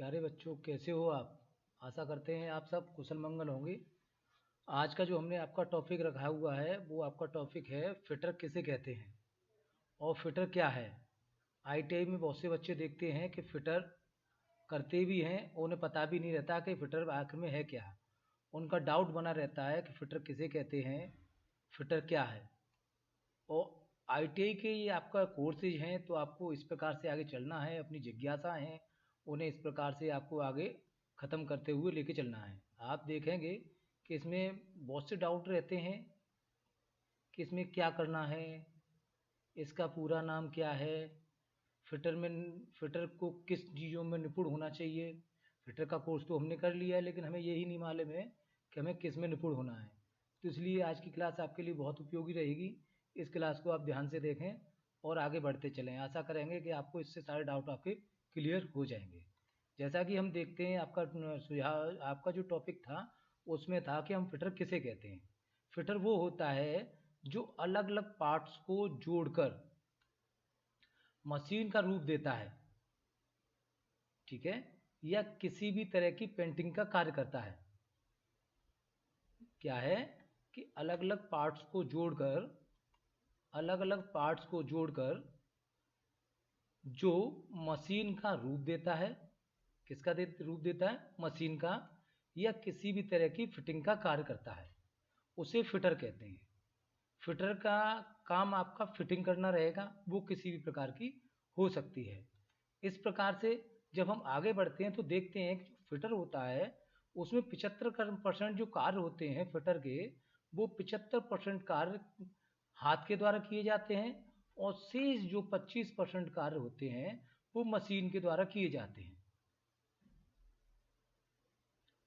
प्यारे बच्चों, कैसे हो आप? आशा करते हैं आप सब कुशल मंगल होंगे। आज का जो हमने आपका टॉपिक रखा हुआ है वो आपका टॉपिक है फिटर किसे कहते हैं और फिटर क्या है। आईटीआई में बहुत से बच्चे देखते हैं कि फिटर करते भी हैं और उन्हें पता भी नहीं रहता कि फिटर आखिर में है क्या। उनका डाउट बना रहता है कि फिटर किसे कहते हैं, फिटर क्या है। और आईटीआई के ये आपका कोर्सेज हैं तो आपको इस प्रकार से आगे चलना है, अपनी जिज्ञासा हैं उन्हें इस प्रकार से आपको आगे ख़त्म करते हुए लेके चलना है। आप देखेंगे कि इसमें बहुत से डाउट रहते हैं कि इसमें क्या करना है, इसका पूरा नाम क्या है, फिटर में फिटर को किस चीज़ों में निपुण होना चाहिए। फिटर का कोर्स तो हमने कर लिया है लेकिन हमें यही नहीं मालूम है कि हमें किस में निपुण होना है। तो इसलिए आज की क्लास आपके लिए बहुत उपयोगी रहेगी। इस क्लास को आप ध्यान से देखें और आगे बढ़ते चलें। आशा करेंगे कि आपको इससे सारे डाउट आपके क्लियर हो जाएंगे। जैसा कि हम देखते हैं आपका सुझाव, आपका जो टॉपिक था उसमें था कि हम फिटर किसे कहते हैं। फिटर वो होता है जो अलग अलग पार्ट्स को जोड़कर मशीन का रूप देता है, ठीक है, या किसी भी तरह की पेंटिंग का कार्य करता है। क्या है कि अलग अलग पार्ट्स को जोड़कर जो मशीन का रूप देता है, किसका रूप देता है, मशीन का, या किसी भी तरह की फिटिंग का कार्य करता है, उसे फिटर कहते हैं। फिटर का काम आपका फिटिंग करना रहेगा, वो किसी भी प्रकार की हो सकती है। इस प्रकार से जब हम आगे बढ़ते हैं तो देखते हैं कि जो फिटर होता है उसमें 75% जो कार्य होते हैं फिटर के, वो 75% कार्य हाथ के द्वारा किए जाते हैं और शेष जो 25% कार्य होते हैं वो मशीन के द्वारा किए जाते हैं।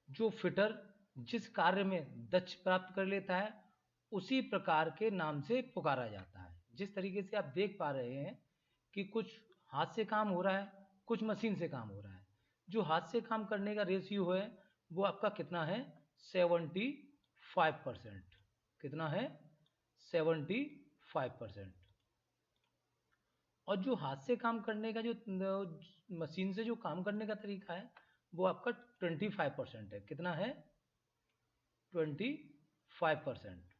जो फिटर जिस कार्य में दक्ष प्राप्त कर लेता है उसी प्रकार के नाम से पुकारा जाता है। जिस तरीके से आप देख पा रहे हैं कि कुछ हाथ से काम हो रहा है, कुछ मशीन से काम हो रहा है। जो हाथ से काम करने का रेशियो है वो आपका कितना है, 75%। कितना है, 75%। और जो हाथ से काम करने का जो मशीन से जो काम करने का तरीका है वो आपका 25% है। कितना है, 25%।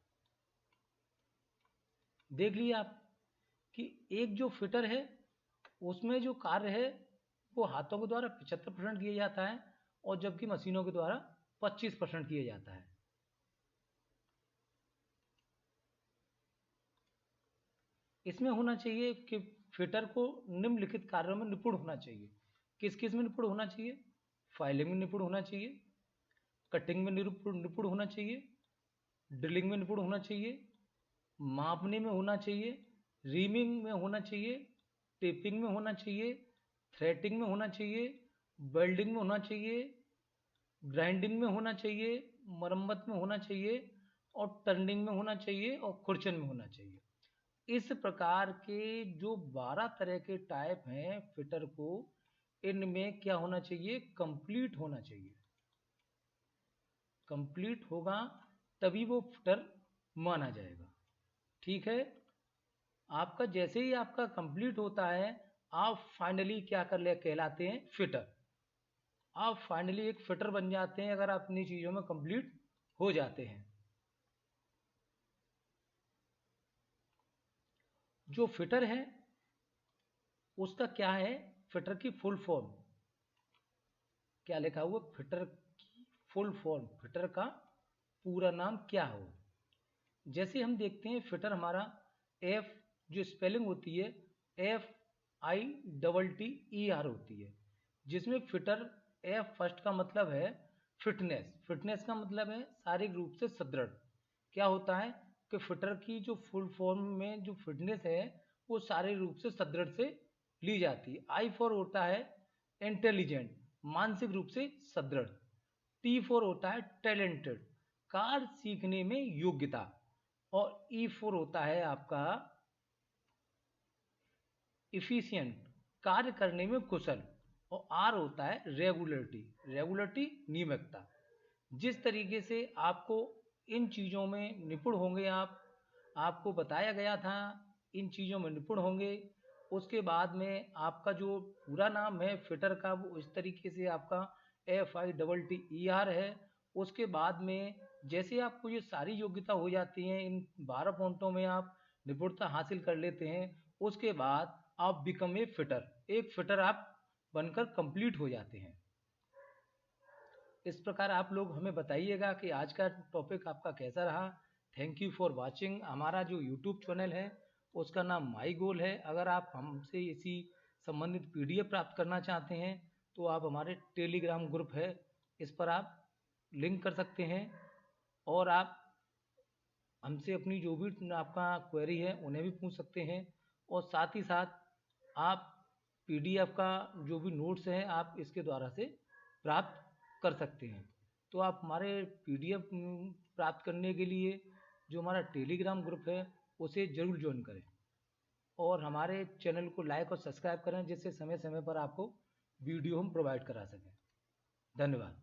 देख लिए आप कि एक जो फिटर है उसमें जो कार्य है वो हाथों के द्वारा 75% किया जाता है और जबकि मशीनों के द्वारा 25% किया जाता है। इसमें होना चाहिए कि फिटर को निम्नलिखित कार्यों में निपुण होना चाहिए। किस किस में निपुण होना चाहिए, फाइलिंग में निपुण होना चाहिए, कटिंग में निपुण होना चाहिए, ड्रिलिंग में निपुण होना चाहिए, मापने में होना चाहिए, रीमिंग में होना चाहिए, टेपिंग में होना चाहिए, थ्रेटिंग में होना चाहिए, वेल्डिंग में होना चाहिए, ग्राइंडिंग में होना चाहिए, मरम्मत में होना चाहिए और टर्निंग में होना चाहिए और खुरचन में होना चाहिए। इस प्रकार के जो 12 तरह के टाइप हैं फिटर को, इनमें क्या होना चाहिए, कंप्लीट होना चाहिए। कंप्लीट होगा तभी वो फिटर माना जाएगा। ठीक है, आपका जैसे ही आपका कंप्लीट होता है आप फाइनली क्या कर ले कहलाते हैं, फिटर। आप फाइनली एक फिटर बन जाते हैं अगर आप अपनी चीज़ों में कंप्लीट हो जाते हैं। जो फिटर है उसका क्या है, फिटर की फुल फॉर्म क्या लिखा हुआ, फिटर की फुल फॉर्म, फिटर का पूरा नाम क्या हो। जैसे हम देखते हैं फिटर हमारा एफ जो स्पेलिंग होती है FITTER होती है, जिसमें फिटर एफ फर्स्ट का मतलब है फिटनेस। फिटनेस का मतलब है शारीरिक रूप से सुदृढ़। क्या होता है कि फिटर की जो फुल फॉर्म में जो फिटनेस है वो शारीरिक रूप से सुदृढ़ से ली जाती है। आई फॉर होता है इंटेलिजेंट, मानसिक रूप से सुदृढ़। टी फोर होता है टैलेंटेड, कार्य सीखने में योग्यता। और ई फोर होता है आपका इफिशियंट, कार्य करने में कुशल। और आर होता है रेगुलरिटी, रेगुलरिटी नियमितता। जिस तरीके से आपको इन चीज़ों में निपुण होंगे आप, आपको बताया गया था इन चीज़ों में निपुण होंगे, उसके बाद में आपका जो पूरा नाम है फिटर का वो इस तरीके से आपका FITTER है। उसके बाद में जैसे आपको ये सारी योग्यता हो जाती हैं, इन 12 पॉइंटों में आप निपुणता हासिल कर लेते हैं, उसके बाद आप बिकम ए फिटर, एक फिटर आप बनकर कंप्लीट हो जाते हैं। इस प्रकार आप लोग हमें बताइएगा कि आज का टॉपिक आपका कैसा रहा। Thank you for watching. हमारा जो यूट्यूब चैनल है उसका नाम माई गोल है। अगर आप हमसे इसी संबंधित PDF प्राप्त करना चाहते हैं तो आप हमारे टेलीग्राम ग्रुप है, इस पर आप लिंक कर सकते हैं और आप हमसे अपनी जो भी आपका क्वेरी है उन्हें भी पूछ सकते हैं। और साथ ही साथ आप PDF का जो भी नोट्स हैं आप इसके द्वारा से प्राप्त कर सकते हैं। तो आप हमारे PDF प्राप्त करने के लिए जो हमारा टेलीग्राम ग्रुप है उसे ज़रूर ज्वाइन करें और हमारे चैनल को लाइक और सब्सक्राइब करें, जिससे समय समय पर आपको वीडियो हम प्रोवाइड करा सकें। धन्यवाद।